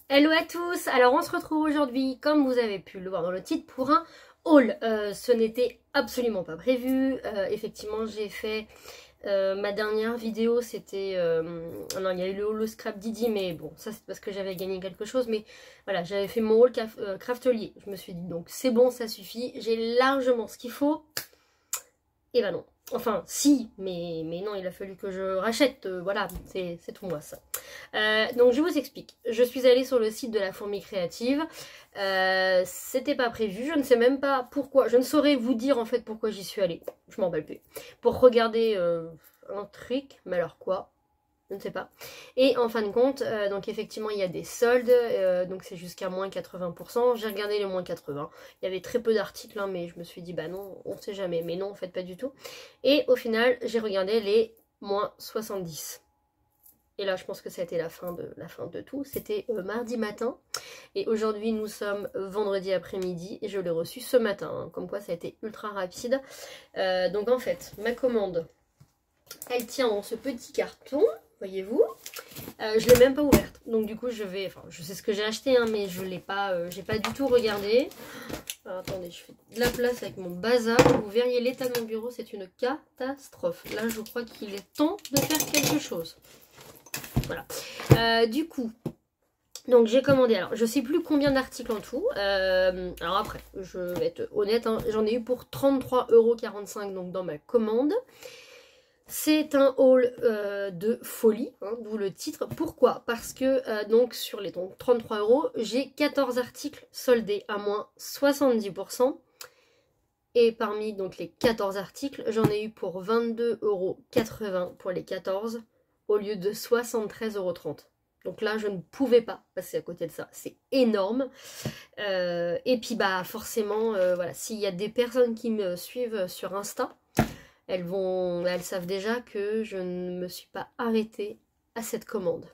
Hello à tous, alors on se retrouve aujourd'hui, comme vous avez pu le voir dans le titre, pour un haul. Ce n'était absolument pas prévu, effectivement j'ai fait ma dernière vidéo, c'était... non, il y a eu le haul scrap Didi, mais bon, ça c'est parce que j'avais gagné quelque chose, mais voilà, j'avais fait mon haul craftelier. Je me suis dit, donc c'est bon, ça suffit, j'ai largement ce qu'il faut, et bah non. Enfin, si, mais non, il a fallu que je rachète, voilà, c'est tout moi ça. Donc je vous explique, je suis allée sur le site de la Fourmi Créative, c'était pas prévu, je ne sais même pas pourquoi, je ne saurais vous dire en fait pourquoi j'y suis allée, je m'en bats plus, pour regarder un truc, mais alors quoi, je ne sais pas. Et en fin de compte, donc effectivement il y a des soldes, donc c'est jusqu'à moins 80%, j'ai regardé les moins 80, il y avait très peu d'articles, hein, mais je me suis dit bah non, on sait jamais, mais non en fait pas du tout. Et au final j'ai regardé les moins 70. Et là, je pense que ça a été la fin de tout. C'était mardi matin. Et aujourd'hui, nous sommes vendredi après-midi. Et je l'ai reçu ce matin. Hein. Comme quoi, ça a été ultra rapide. Donc en fait, ma commande, elle tient dans ce petit carton. Voyez-vous. Je ne l'ai même pas ouverte. Donc du coup, je vais... Enfin, je sais ce que j'ai acheté, hein, mais je l'ai pas... j'ai pas du tout regardé. Alors, attendez, je fais de la place avec mon bazar. Vous verriez l'état de mon bureau, c'est une catastrophe. Là, je crois qu'il est temps de faire quelque chose. Voilà. Du coup, donc j'ai commandé, alors je sais plus combien d'articles en tout. Alors après, je vais être honnête, hein, j'en ai eu pour 33,45 € donc dans ma commande. C'est un haul de folie, hein, d'où le titre. Pourquoi? Parce que donc sur les 33 €, j'ai 14 articles soldés à moins 70%. Et parmi donc les 14 articles, j'en ai eu pour 22,80 € pour les 14 au lieu de 73,30 €. Donc là, je ne pouvais pas passer à côté de ça. C'est énorme. Et puis, bah, forcément, voilà, s'il y a des personnes qui me suivent sur Insta, elles savent déjà que je ne me suis pas arrêtée à cette commande.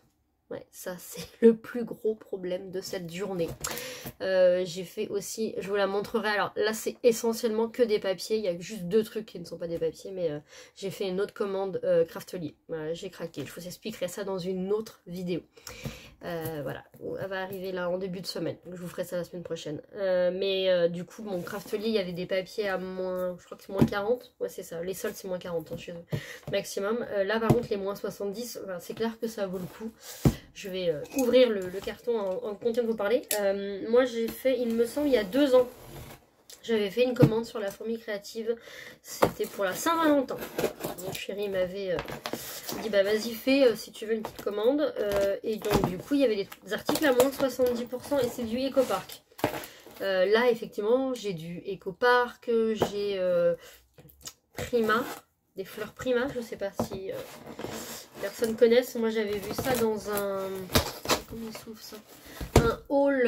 Ouais, ça, c'est le plus gros problème de cette journée. J'ai fait aussi, je vous la montrerai, alors là c'est essentiellement que des papiers, il y a juste deux trucs qui ne sont pas des papiers, mais j'ai fait une autre commande craftelier, voilà, j'ai craqué, je vous expliquerai ça dans une autre vidéo. Voilà, elle va arriver là en début de semaine, donc je vous ferai ça la semaine prochaine. Du coup, mon craftelier, il y avait des papiers à moins, je crois que c'est moins 40, ouais c'est ça, les soldes c'est moins 40 hein, chez eux, maximum. Là par contre les moins 70, voilà, c'est clair que ça vaut le coup. Je vais ouvrir le carton en comptant de vous parler. Moi j'ai fait, il me semble, il y a 2 ans, j'avais fait une commande sur la Fourmi Créative. C'était pour la Saint-Valentin. Mon chéri m'avait dit bah vas-y fais si tu veux une petite commande. Et donc du coup il y avait des articles à moins de 70% et c'est du Ecopark. Là effectivement j'ai du Ecopark, j'ai Prima, des fleurs Prima, je sais pas si personne connaisse. Moi j'avais vu ça dans un... Comment il s'ouvre ça? Un haul,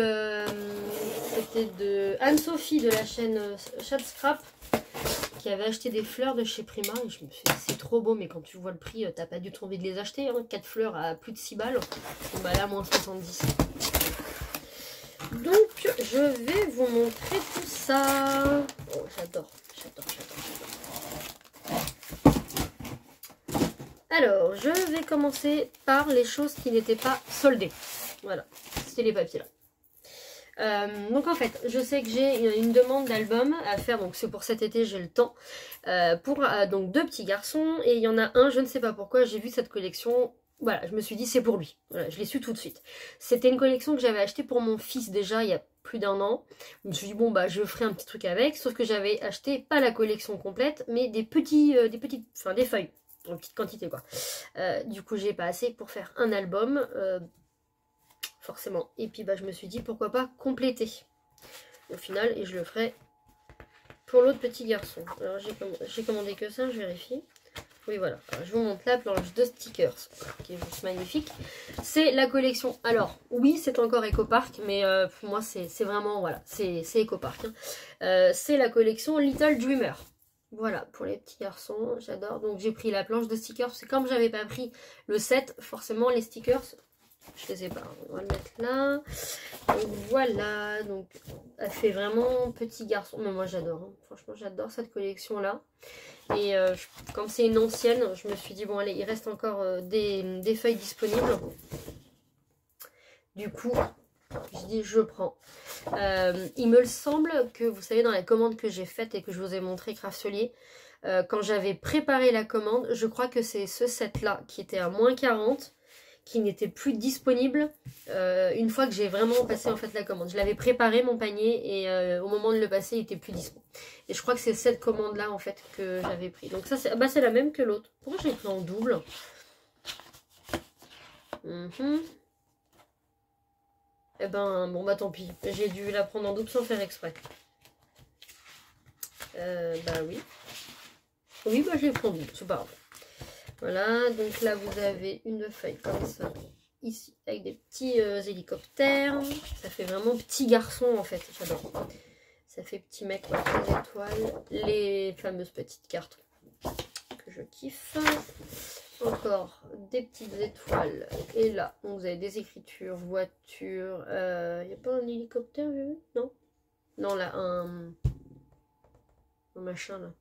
c'était de Anne-Sophie de la chaîne Chat Scrap qui avait acheté des fleurs de chez Prima et je me suis dit c'est trop beau, mais quand tu vois le prix t'as pas du tout envie de les acheter, hein, 4 fleurs à plus de 6 balles, et bah là moins 70. Donc je vais vous montrer tout ça. Oh, j'adore. Alors, je vais commencer par les choses qui n'étaient pas soldées. Voilà, c'est les papiers là. Donc en fait, je sais que j'ai une demande d'album à faire, donc c'est pour cet été, j'ai le temps. Pour donc 2 petits garçons, et il y en a un, je ne sais pas pourquoi, j'ai vu cette collection, voilà, je me suis dit c'est pour lui. Voilà, je l'ai su tout de suite. C'était une collection que j'avais achetée pour mon fils déjà il y a plus d'1 an. Je me suis dit bon bah je ferai un petit truc avec, sauf que j'avais acheté pas la collection complète, mais des feuilles. En petite quantité quoi. Du coup j'ai pas assez pour faire un album forcément, et puis bah je me suis dit pourquoi pas compléter au final, et je le ferai pour l'autre petit garçon. Alors j'ai commandé que ça, je vérifie. Oui voilà, alors, je vous montre la planche de stickers qui est juste magnifique. C'est la collection, alors oui c'est encore Ecopark, mais pour moi c'est vraiment, voilà, c'est Ecopark hein. C'est la collection Little Dreamer. Voilà, pour les petits garçons, j'adore. Donc j'ai pris la planche de stickers. C'est comme j'avais pas pris le set, forcément les stickers, je les ai pas. On va le mettre là. Donc voilà, donc elle fait vraiment petit garçon. Mais moi j'adore, hein. Franchement j'adore cette collection là. Et comme c'est une ancienne, je me suis dit bon allez, il reste encore des feuilles disponibles. Du coup, Je dis je prends. Il me semble que vous savez dans la commande que j'ai faite et que je vous ai montré Craftelier, quand j'avais préparé la commande, je crois que c'est ce set là qui était à moins 40 qui n'était plus disponible une fois que j'ai vraiment passé en fait la commande. Je l'avais préparé mon panier et au moment de le passer il était plus dispo. Et je crois que c'est cette commande là en fait que j'avais pris. Donc ça c'est la même que l'autre. Pourquoi j'ai pris en double? Eh ben bon bah tant pis. J'ai dû la prendre en double sans faire exprès. Bah oui. Oui bah je l'ai pris en double, c'est pas grave. Voilà, donc là vous avez une feuille comme ça, ici, avec des petits hélicoptères. Ça fait vraiment petit garçon en fait, j'adore. Ça fait petit mec, ouais, les étoiles, les fameuses petites cartes que je kiffe. Encore des petites étoiles. Et là, donc vous avez des écritures, voitures. Il n'y a pas un hélicoptère, j'ai vu? Non? Non, là, un machin là.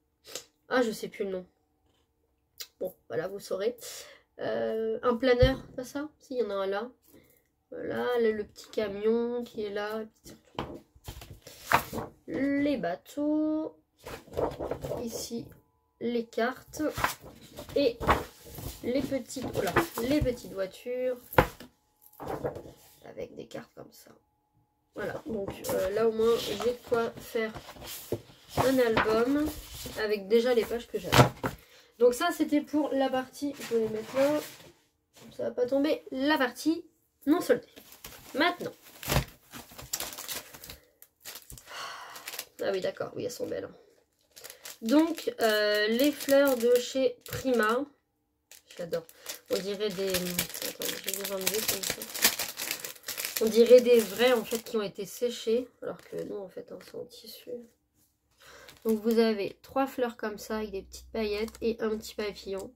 Ah, je sais plus le nom. Bon, voilà, vous saurez. Un planeur, pas ça? Si, il y en a un là. Voilà, là, le petit camion qui est là. Les bateaux. Ici, les cartes. Et les petites, voilà, les petites voitures. Avec des cartes comme ça. Voilà, donc là au moins, j'ai de quoi faire un album. Avec déjà les pages que j'avais. Donc ça c'était pour la partie, je vais les mettre là, ça va pas tomber, la partie non soldée. Maintenant. Ah oui d'accord, oui elles sont belles. Donc les fleurs de chez Prima. J'adore. On dirait des... Attends, je vais vous enlever comme ça. On dirait des vrais en fait qui ont été séchés. Alors que non en fait, hein, c'est en tissu. Donc vous avez 3 fleurs comme ça avec des petites paillettes et un petit papillon.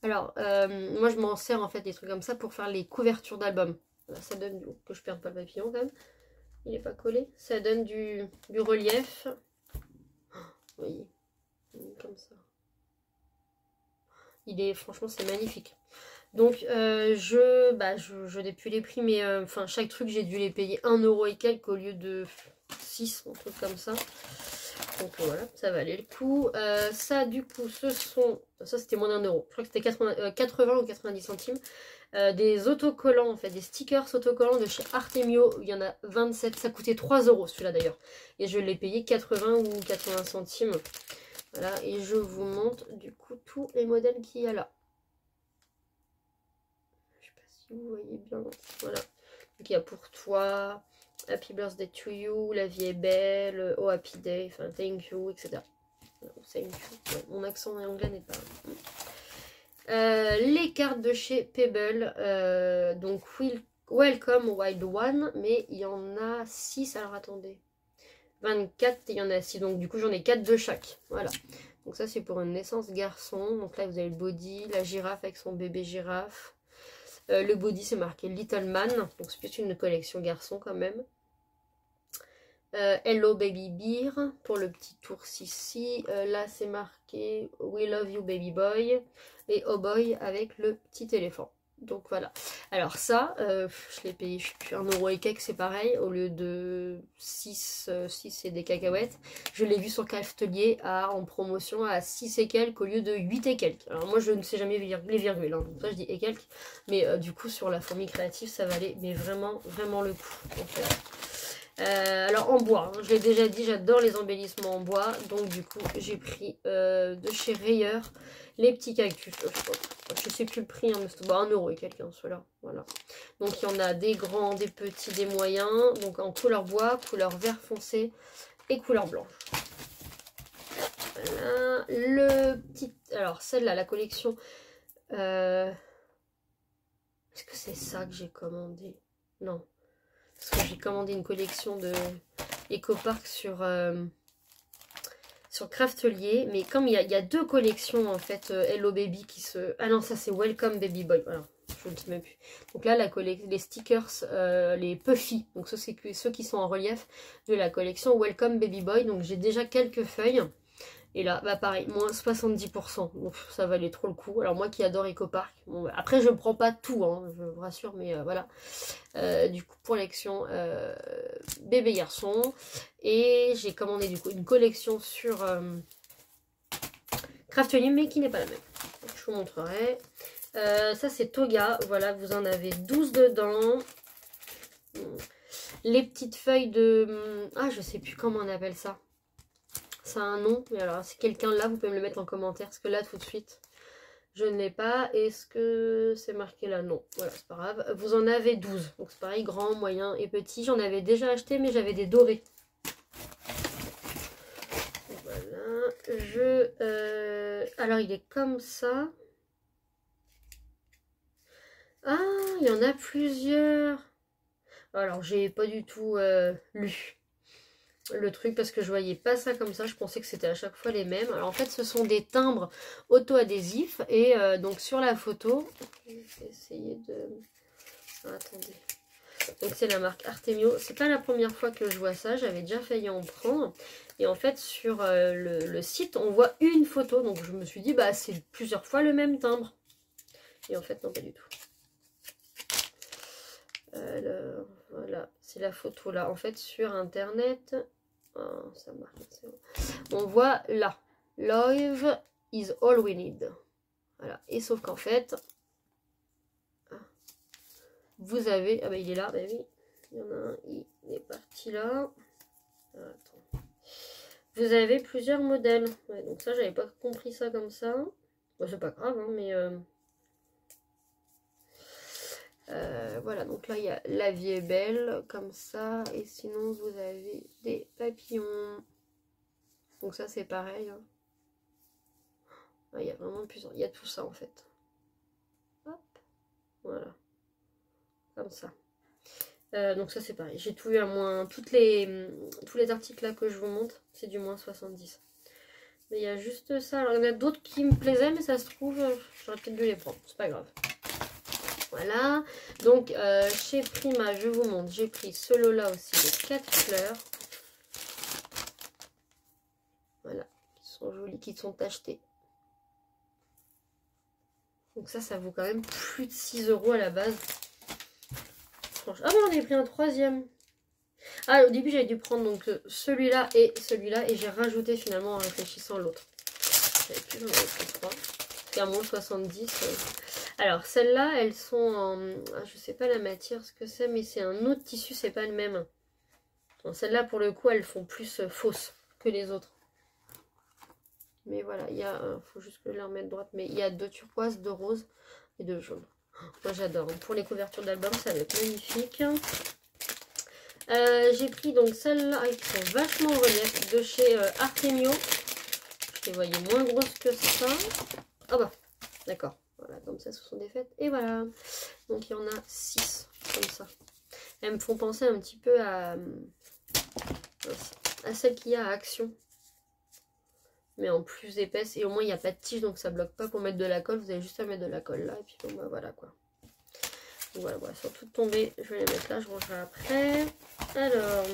Alors moi je m'en sers en fait des trucs comme ça pour faire les couvertures d'albums. Ça donne que je perde pas le papillon quand même. Il n'est pas collé. Ça donne du relief. Vous voyez, comme ça. Il est franchement c'est magnifique. Donc je n'ai plus les prix mais enfin chaque truc j'ai dû les payer 1 € et quelques au lieu de 6, un truc comme ça. Donc voilà, ça valait le coup. Ça du coup ce sont, ça c'était moins d'1 €. Je crois que c'était 80 ou 90 centimes. Des autocollants en fait, des stickers autocollants de chez Artemio. Il y en a 27, ça coûtait 3 € celui-là d'ailleurs. Et je l'ai payé 80 ou 80 centimes. Voilà, et je vous montre du coup tous les modèles qu'il y a là. Je sais pas si vous voyez bien. Voilà. Donc il y a pour toi, Happy Birthday to You, La vie est belle, Oh Happy Day, enfin Thank you, etc. Thank you. Ouais, mon accent anglais n'est pas... les cartes de chez Pebble, donc Welcome Wild One, mais il y en a 6, alors attendez, 24, il y en a 6, donc du coup j'en ai 4 de chaque, voilà. Donc ça c'est pour une naissance garçon, donc là vous avez le body, la girafe avec son bébé girafe, le body c'est marqué Little Man, donc c'est plus une collection garçon quand même. Hello Baby Bear pour le petit ours ici. Là c'est marqué We Love You Baby Boy et Oh Boy avec le petit éléphant. Donc voilà. Alors ça, je l'ai payé, je sais plus, 1 € et quelques, c'est pareil. Au lieu de 6 et des cacahuètes. Je l'ai vu sur Craftelier en promotion à 6 et quelques au lieu de 8 et quelques. Alors moi je ne sais jamais les virgules, hein, donc ça je dis et quelques. Mais du coup sur la fourmi créative ça valait mais vraiment le coup. Donc, alors en bois, hein, je l'ai déjà dit, j'adore les embellissements en bois. Donc du coup j'ai pris de chez Rayer les petits cactus. Je sais plus le prix, hein, mais c'était 1 € et quelques, hein, ceux-là. Voilà. Donc il y en a des grands, des petits, des moyens. Donc en couleur bois, couleur vert foncé et couleur blanche. Voilà. Le petit... Alors celle-là, la collection... Est-ce que c'est ça que j'ai commandé? Non. Parce que j'ai commandé une collection de EcoPark sur Craftelier. Mais comme il y a 2 collections en fait, Hello Baby qui se... Ah non, ça c'est Welcome Baby Boy. Voilà, je ne sais même plus. Donc là, les stickers, les Puffy. Donc c'est ceux qui sont en relief de la collection Welcome Baby Boy. Donc j'ai déjà quelques feuilles. Et là, bah pareil, moins 70%. Donc ça valait trop le coup. Alors moi qui adore EcoPark, bon, bah, après je ne prends pas tout, hein, je vous rassure, mais voilà. Du coup, collection bébé garçon. Et j'ai commandé du coup une collection sur Craftly, mais qui n'est pas la même. Donc, je vous montrerai. Ça c'est Toga, voilà, vous en avez 12 dedans. Les petites feuilles de... Ah, je sais plus comment on appelle ça. Ça a un nom, mais alors si quelqu'un là, vous pouvez me le mettre en commentaire, parce que là tout de suite, je ne l'ai pas. Est-ce que c'est marqué là? Non, voilà, c'est pas grave. Vous en avez 12, donc c'est pareil, grand, moyen et petit. J'en avais déjà acheté, mais j'avais des dorés. Voilà, alors il est comme ça. Ah, il y en a plusieurs. Alors, j'ai pas du tout lu le truc parce que je voyais pas ça comme ça. Je pensais que c'était à chaque fois les mêmes. Alors, en fait, ce sont des timbres auto-adhésifs. Et donc, sur la photo, je vais essayer de... Ah, attendez. Donc, c'est la marque Artemio. C'est pas la première fois que je vois ça. J'avais déjà failli en prendre. Et en fait, sur le site, on voit une photo. Donc, je me suis dit, bah, c'est plusieurs fois le même timbre. Et en fait, non, pas du tout. Alors, voilà, c'est la photo là. En fait, sur internet, oh, ça marche. On voit là, Love is all we need. Voilà, et sauf qu'en fait, vous avez, ah bah il est là, bah oui, il y en a un, il est parti là. Attends. Vous avez plusieurs modèles. Ouais, donc ça, j'avais pas compris ça comme ça. Bon, c'est pas grave, hein, mais voilà, donc là il y a La vie est belle comme ça, et sinon vous avez des papillons, donc ça c'est pareil, hein. Il y a vraiment plusieurs, il y a tout ça en fait. Hop, voilà, comme ça. Donc ça c'est pareil, j'ai tout eu à moins, tous les articles là que je vous montre, c'est du moins 70. Mais il y a juste ça, alors il y en a d'autres qui me plaisaient, mais ça se trouve, j'aurais peut-être dû les prendre, c'est pas grave. Voilà, donc chez Prima, je vous montre, j'ai pris ce lot-là aussi de 4 fleurs. Voilà, qui sont jolies, qui sont achetées. Donc ça vaut quand même plus de 6 € à la base. Franchement. Ah bon, on avait pris un troisième. Ah, au début, j'avais dû prendre donc celui-là, et j'ai rajouté finalement en réfléchissant l'autre. J'avais plus, j'en avais pris 3. C'est à moins 70. Alors, celles-là, elles sont en... Ah, je sais pas la matière, ce que c'est, mais c'est un autre tissu, c'est pas le même. Celles-là, pour le coup, elles font plus fausses que les autres. Mais voilà, il y a... faut juste que je les remette droite, mais il y a 2 turquoises, 2 roses et 2 jaunes. Moi, j'adore. Pour les couvertures d'album, ça va être magnifique. J'ai pris donc celles-là, qui sont vachement en relief, de chez Artemio. Je les voyais moins grosses que ça. Ah bah, d'accord. Voilà, comme ça, ce sont des fêtes. Et voilà. Donc, il y en a 6, comme ça. Elles me font penser un petit peu à celle qu'il y a à Action. Mais en plus épaisse. Et au moins, il n'y a pas de tige, donc ça bloque pas. Pour mettre de la colle, vous avez juste à mettre de la colle là. Et puis, bon, bah, voilà, quoi. Donc, voilà, voilà. Sur toutes tombées, je vais les mettre là. Je rangerai après. Alors...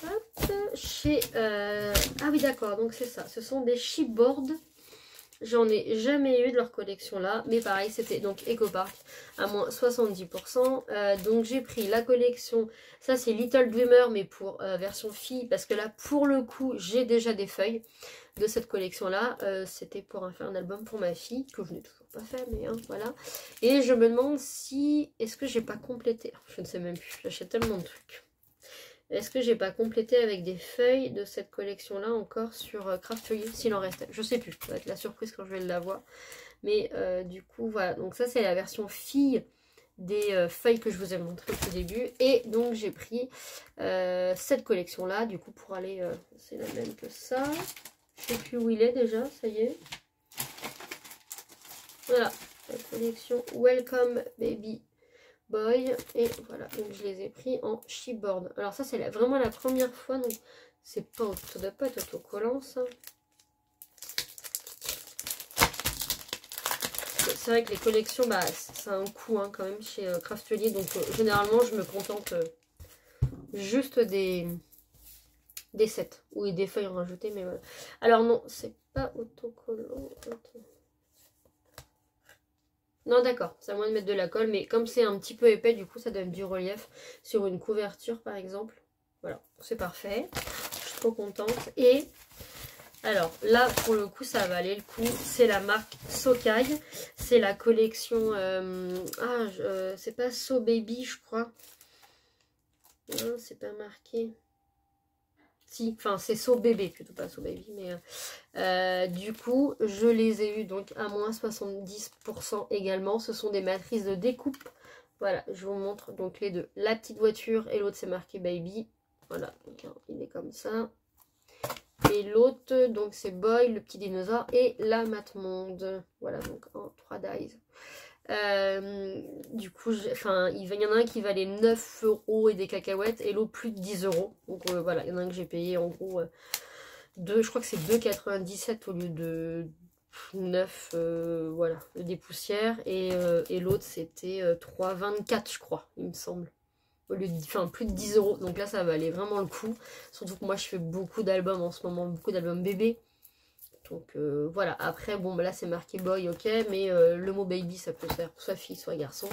Hop. Chez... Ah oui, d'accord. Donc, c'est ça. Ce sont des chipboards. J'en ai jamais eu de leur collection là, mais pareil, c'était donc EcoPark à moins 70%. Donc j'ai pris la collection, ça c'est Little Dreamer, mais pour version fille, parce que là pour le coup j'ai déjà des feuilles de cette collection là. C'était pour faire un album pour ma fille, que je n'ai toujours pas fait, mais hein, voilà. Et je me demande si, est-ce que j'ai pas complété, je ne sais même plus, j'achète tellement de trucs. Est-ce que j'ai pas complété avec des feuilles de cette collection-là encore sur Craftly, s'il en restait? Je sais plus, ça va être la surprise quand je vais l'avoir. Mais du coup, voilà. Donc ça, c'est la version fille des feuilles que je vous ai montré au tout début. Et donc, j'ai pris cette collection-là, du coup, pour aller... c'est la même que ça. Je sais plus où il est déjà, ça y est. Voilà, la collection Welcome Baby Boy, et voilà, donc je les ai pris en chipboard. Alors ça c'est vraiment la première fois, donc c'est pas, ça doit pas être autocollant ça. C'est vrai que les collections, bah ça a un coût hein, quand même chez Craftly, donc généralement je me contente juste des Des 7. Oui, des feuilles rajoutées, mais voilà. Alors non, c'est pas autocollant. Attends. Non, d'accord, c'est à moi de mettre de la colle, mais comme c'est un petit peu épais, du coup, ça donne du relief sur une couverture, par exemple. Voilà, c'est parfait. Je suis trop contente. Et alors, là, pour le coup, ça va aller le coup. C'est la marque Sokai. C'est la collection... c'est pas So Baby, je crois. Non, c'est pas marqué. Si, enfin c'est So Bébé plutôt, pas So Baby, mais du coup je les ai eu donc à moins 70% également. Ce sont des matrices de découpe. Voilà, je vous montre donc les deux. La petite voiture et l'autre c'est marqué Baby. Voilà, donc hein, il est comme ça. Et l'autre, donc c'est Boy, le petit dinosaure, et la Matmonde. Voilà, donc en 3 dies. Du coup, il y en a un qui valait 9 € et des cacahuètes et l'autre plus de 10 €. Donc voilà, il y en a un que j'ai payé en gros je crois que c'est 2,97 au lieu de 9, voilà, des poussières. Et l'autre c'était 3,24 je crois, il me semble. Au lieu de, plus de 10 €. Donc là, ça valait vraiment le coup. Surtout que moi, je fais beaucoup d'albums en ce moment, beaucoup d'albums bébés. Donc voilà, après bon là c'est marqué boy, ok, mais le mot baby ça peut faire soit fille soit garçon.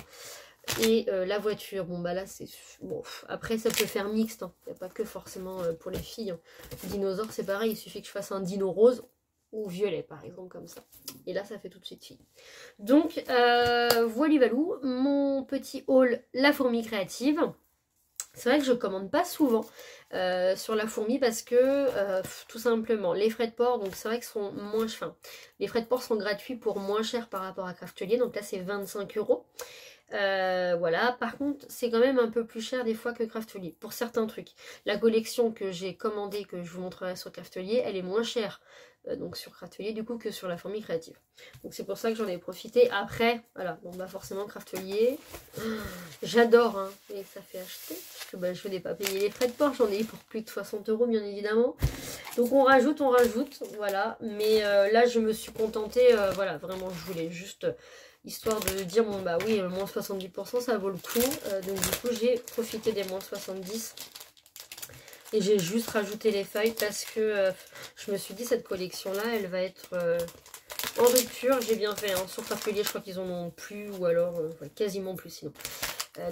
Et la voiture, bon bah là c'est bon, après ça peut faire mixte, hein. Il n'y a pas que forcément pour les filles, hein. Dinosaure c'est pareil, il suffit que je fasse un dino rose ou violet par exemple, comme ça, et là ça fait tout de suite fille. Donc voilà valou, mon petit haul la fourmi créative. C'est vrai que je commande pas souvent sur la fourmi parce que tout simplement les frais de port, donc c'est vrai que sont moins chers. Les frais de port sont gratuits pour moins cher par rapport à Craftelier, donc là c'est 25 €. Voilà, par contre c'est quand même un peu plus cher des fois que Craftelier pour certains trucs. La collection que j'ai commandée, que je vous montrerai sur Craftelier, elle est moins chère donc sur Craftelier du coup que sur la fourmi créative. Donc c'est pour ça que j'en ai profité. Après, voilà, bon bah forcément Craftelier, j'adore, hein, et ça fait acheter, parce que bah, je n'ai pas payé les frais de port, j'en ai eu pour plus de 60 € bien évidemment. Donc on rajoute, voilà. Mais là je me suis contentée, voilà, vraiment je voulais juste... histoire de dire, bon bah oui, moins 70% ça vaut le coup. Donc du coup j'ai profité des moins 70. Et j'ai juste rajouté les feuilles parce que je me suis dit cette collection là elle va être en rupture. J'ai bien fait, hein. Sur Craftelier je crois qu'ils en ont plus, ou alors ouais, quasiment plus sinon.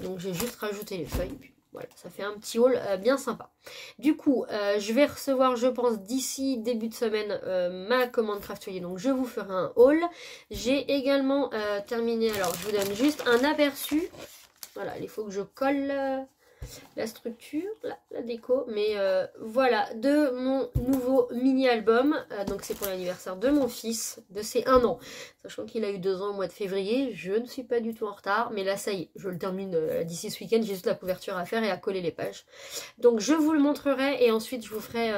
Donc j'ai juste rajouté les feuilles. Puis voilà, ça fait un petit haul bien sympa. Du coup, je vais recevoir, je pense, d'ici début de semaine, ma commande Craftelier. Donc je vous ferai un haul. J'ai également terminé, alors je vous donne juste un aperçu. Voilà, il faut que je colle la structure, la déco. Mais voilà, de mon nouveau mini-album. Donc c'est pour l'anniversaire de mon fils, de ses 1 an. Sachant qu'il a eu 2 ans au mois de février, je ne suis pas du tout en retard. Mais là, ça y est, je le termine d'ici ce week-end. J'ai juste la couverture à faire et à coller les pages. Donc je vous le montrerai et ensuite je vous ferai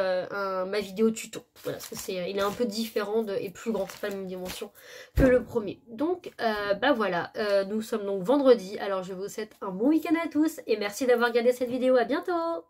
ma vidéo tuto. Voilà, parce que il est un peu différent et plus grand, c'est pas la même dimension que le premier. Donc bah voilà, nous sommes donc vendredi. Alors je vous souhaite un bon week-end à tous et merci d'avoir regardé cette vidéo. À bientôt!